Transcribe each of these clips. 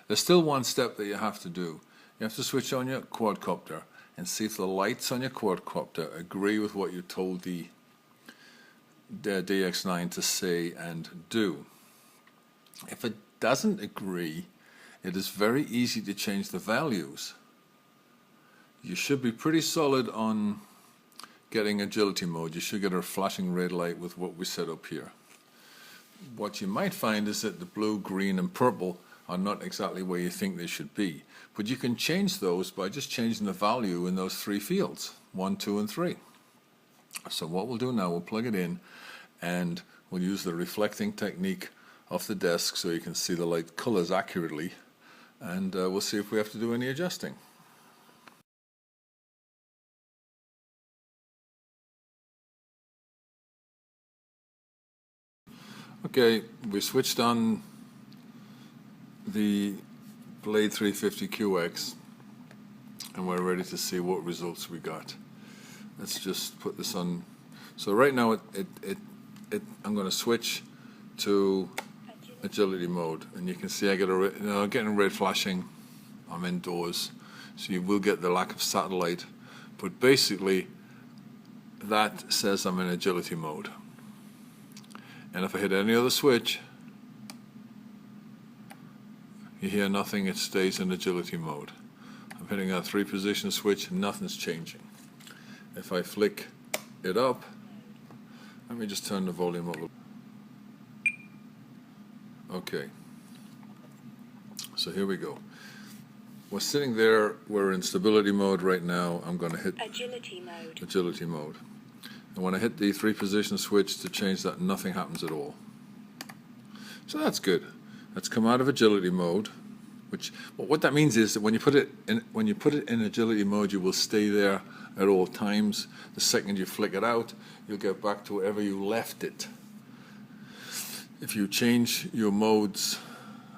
There's still one step that you have to do. You have to switch on your quadcopter and see if the lights on your quadcopter agree with what you told the DX9 to say and do. If it doesn't agree, it is very easy to change the values. You should be pretty solid on getting agility mode. You should get a flashing red light with what we set up here. What you might find is that the blue, green and purple are not exactly where you think they should be. But you can change those by just changing the value in those three fields, 1, 2 and 3. So what we'll do now, we'll plug it in and we'll use the reflecting technique off the desk so you can see the light colors accurately, and we'll see if we have to do any adjusting. Okay, we switched on the Blade 350QX and we're ready to see what results we got. Let's just put this on. So right now I'm going to switch to agility mode, and you can see I get getting red flashing. I'm indoors, so you will get the lack of satellite, but basically that says I'm in agility mode. And if I hit any other switch, you hear nothing, it stays in agility mode. I'm hitting a 3-position switch and nothing's changing. If I flick it up, let me just turn the volume up a little. Okay, so here we go. We're sitting there, we're in stability mode right now. I'm going to hit agility mode. And when I hit the 3-position switch to change that, nothing happens at all. So that's good. Let's come out of agility mode. What that means is that when you put it in agility mode, you will stay there at all times. The second you flick it out, you'll get back to wherever you left it. If you change your modes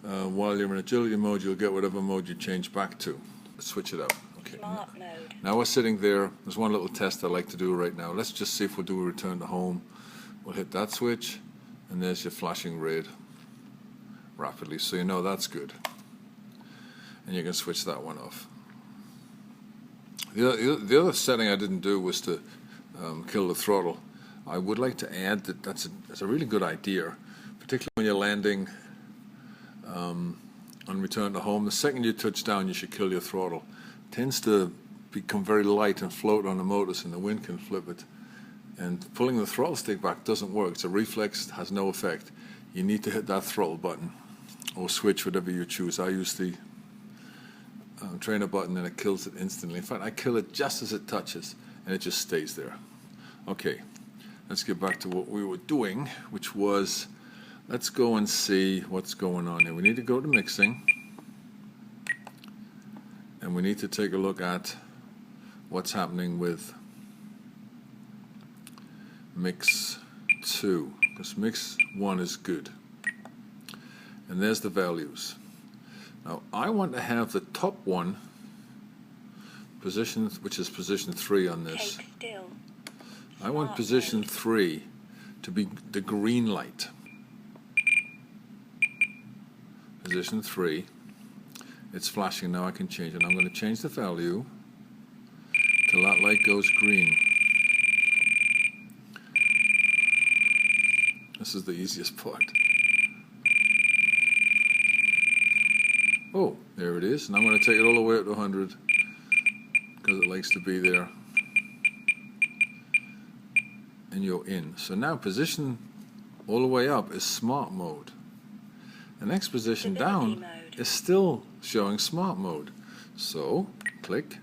while you're in agility mode, you'll get whatever mode you change back to. Let's switch it up. Okay. Smart mode. Now we're sitting there. There's one little test I like to do right now. Let's just see if we'll do a return to home. We'll hit that switch, and there's your flashing red rapidly, so you know that's good. And you can switch that one off. The other setting I didn't do was to kill the throttle. I would like to add that that's a really good idea, particularly when you're landing on return to home. The second you touch down, you should kill your throttle. It tends to become very light and float on the motors, and the wind can flip it. And pulling the throttle stick back doesn't work. It's a reflex, it has no effect. You need to hit that throttle button or switch, whatever you choose. I use the trainer button and it kills it instantly. In fact, I kill it just as it touches and it just stays there. Okay, let's get back to what we were doing, which was, let's go and see what's going on here. We need to go to mixing, and we need to take a look at what's happening with mix 2, because mix 1 is good. And there's the values. Now I want to have the top one position, which is position 3 on this. I want position 3 to be the green light. Position 3, it's flashing now. I can change it. I'm going to change the value till that light goes green. This is the easiest part. Oh, there it is. And I'm going to take it all the way up to 100 because it likes to be there. And you're in. So now position all the way up is smart mode. The next position down is still showing smart mode. So click,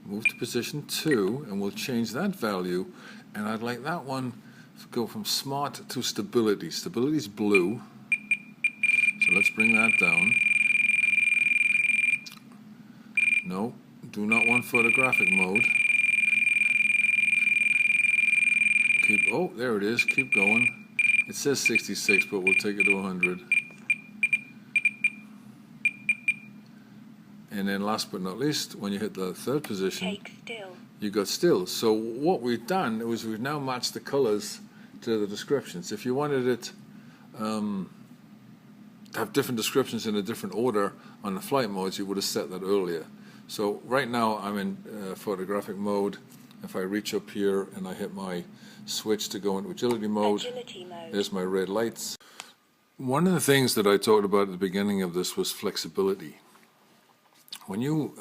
move to position 2, and we'll change that value. And I'd like that one to go from smart to stability. Stability is blue. So let's bring that down. No, do not want photographic mode. Oh, there it is. Keep going. It says 66, but we'll take it to 100. And then last but not least, when you hit the 3rd position, you got still. So what we've done is we've now matched the colors to the descriptions. If you wanted it to have different descriptions in a different order on the flight modes, you would have set that earlier. So right now I'm in photographic mode. If I reach up here and I hit my switch to go into agility mode, there's my red lights. One of the things that I talked about at the beginning of this was flexibility. When you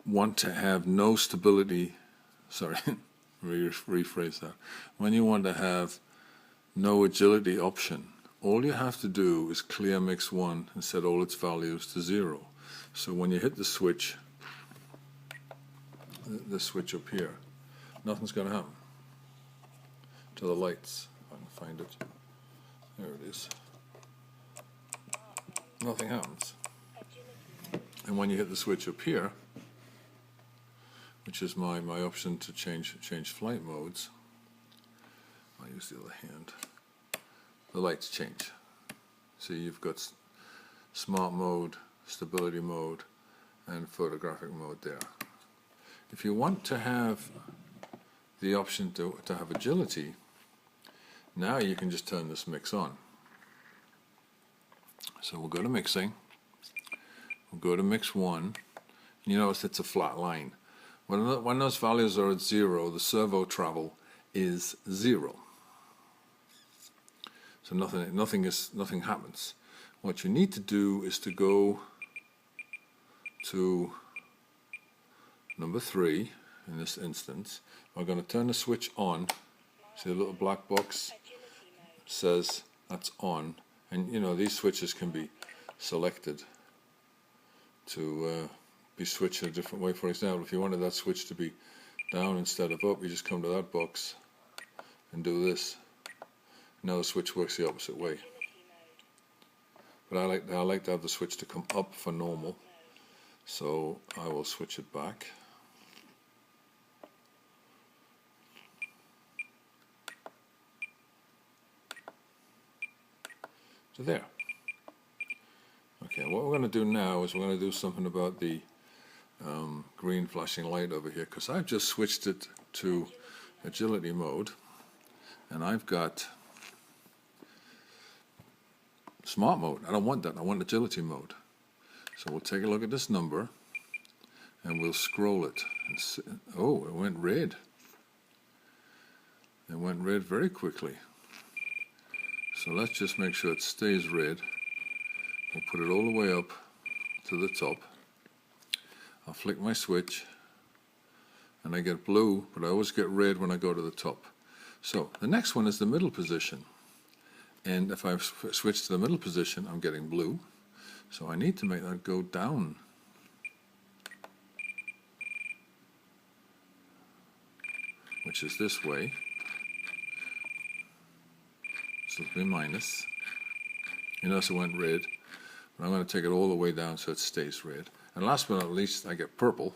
want to have no stability, sorry, rephrase that. When you want to have no agility option, all you have to do is clear mix 1 and set all its values to 0. So when you hit the switch up here, nothing's going to happen to the lights. If I can find it. There it is. Nothing happens. And when you hit the switch up here, which is my option to change flight modes, I'll use the other hand, the lights change. See, you've got smart mode, stability mode, and photographic mode there. If you want to have the option to have agility, now you can just turn this mix on. So we'll go to mixing, we'll go to mix 1, you notice it's a flat line. When those values are at 0, the servo travel is 0. So nothing happens. What you need to do is to go to number 3 in this instance. We're going to turn the switch on. See the little black box says that's on, and you know these switches can be selected to be switched in a different way. For example, if you wanted that switch to be down instead of up, you just come to that box and do this. Now the switch works the opposite way. But I like to have the switch to come up for normal, so I will switch it back. So there. Okay, what we're going to do now is we're going to do something about the green flashing light over here, because I've just switched it to agility mode, and I've got smart mode. I don't want that. I want agility mode. So we'll take a look at this number, and we'll scroll it. And see, oh, it went red. It went red very quickly. So let's just make sure it stays red. We'll put it all the way up to the top. I'll flick my switch, and I get blue, but I always get red when I go to the top. So the next one is the middle position. And if I switch to the middle position, I'm getting blue. So I need to make that go down. Which is this way. So it'll be minus. You notice it went red. But I'm going to take it all the way down so it stays red. And last but not least, I get purple.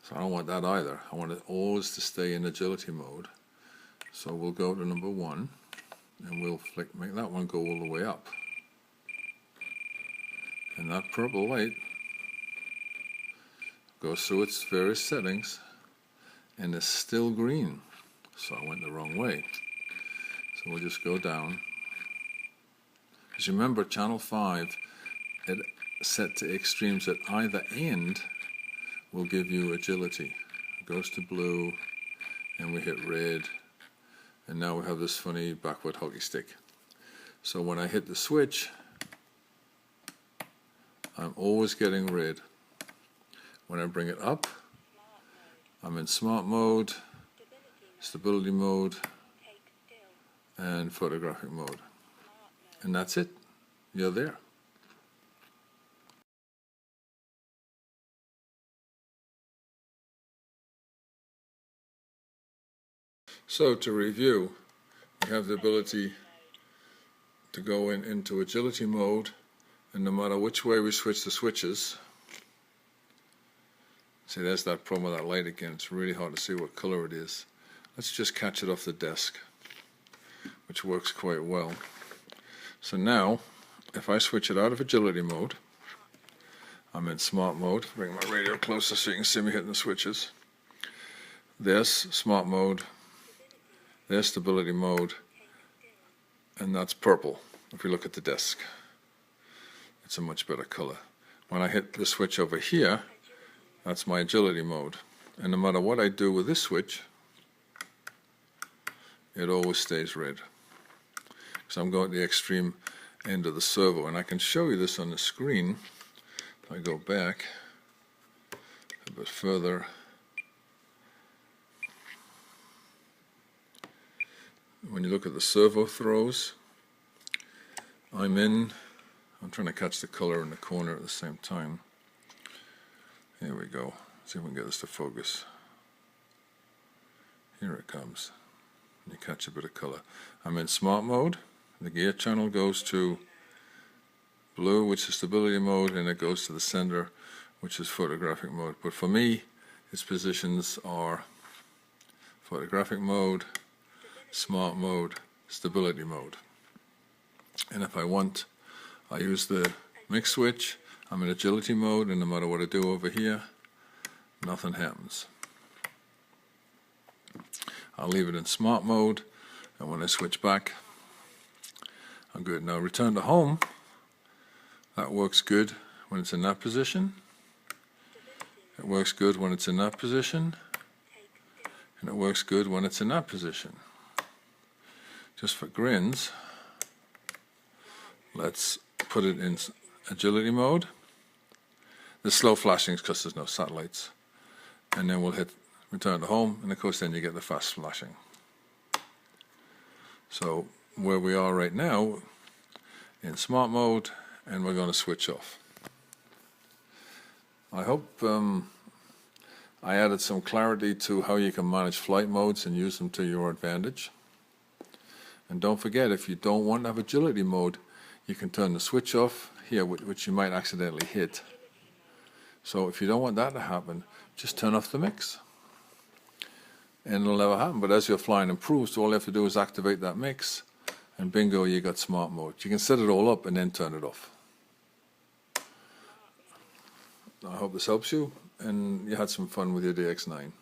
So I don't want that either. I want it always to stay in agility mode. So we'll go to number 1. And we'll make that one go all the way up. And that purple light goes through its various settings and is still green. So I went the wrong way. So we'll just go down. As you remember, channel 5, it set to extremes at either end will give you agility. It goes to blue, and we hit red. And now we have this funny backward hockey stick. So when I hit the switch, I'm always getting red. When I bring it up, I'm in smart mode, stability mode, and photographic mode. And that's it. You're there. So to review, we have the ability to go into agility mode, and no matter which way we switch the switches, see there's that problem with that light again. It's really hard to see what color it is. Let's just catch it off the desk, which works quite well. So now, if I switch it out of agility mode, I'm in smart mode. Bring my radio closer so you can see me hitting the switches. There's smart mode. There's stability mode, and that's purple. if we look at the desk, it's a much better color. When I hit the switch over here, that's my agility mode. And no matter what I do with this switch, it always stays red. So I'm going to the extreme end of the servo, and I can show you this on the screen. If I go back a bit further, when you look at the servo throws, I'm trying to catch the color in the corner at the same time. Here we go. See if we can get this to focus. Here it comes. You catch a bit of color. I'm in smart mode. The gear channel goes to blue, which is stability mode, and it goes to the center, which is photographic mode. But for me, its positions are photographic mode, smart mode, stability mode. And if I want, I use the mix switch. I'm in agility mode, and no matter what I do over here, nothing happens. I'll leave it in smart mode, and when I switch back, I'm good. Now return to home, that works good when it's in that position. It works good when it's in that position, and it works good when it's in that position. Just for grins, let's put it in agility mode. The slow flashing is because there's no satellites. And then we'll hit return to home, and of course then you get the fast flashing. So where we are right now, in smart mode, and we're going to switch off. I hope I added some clarity to how you can manage flight modes and use them to your advantage. And don't forget, if you don't want to have agility mode, you can turn the switch off here, which you might accidentally hit. So if you don't want that to happen, just turn off the mix. And it'll never happen. But as your flying improves, all you have to do is activate that mix, and bingo, you got smart mode. You can set it all up and then turn it off. I hope this helps you, and you had some fun with your DX9.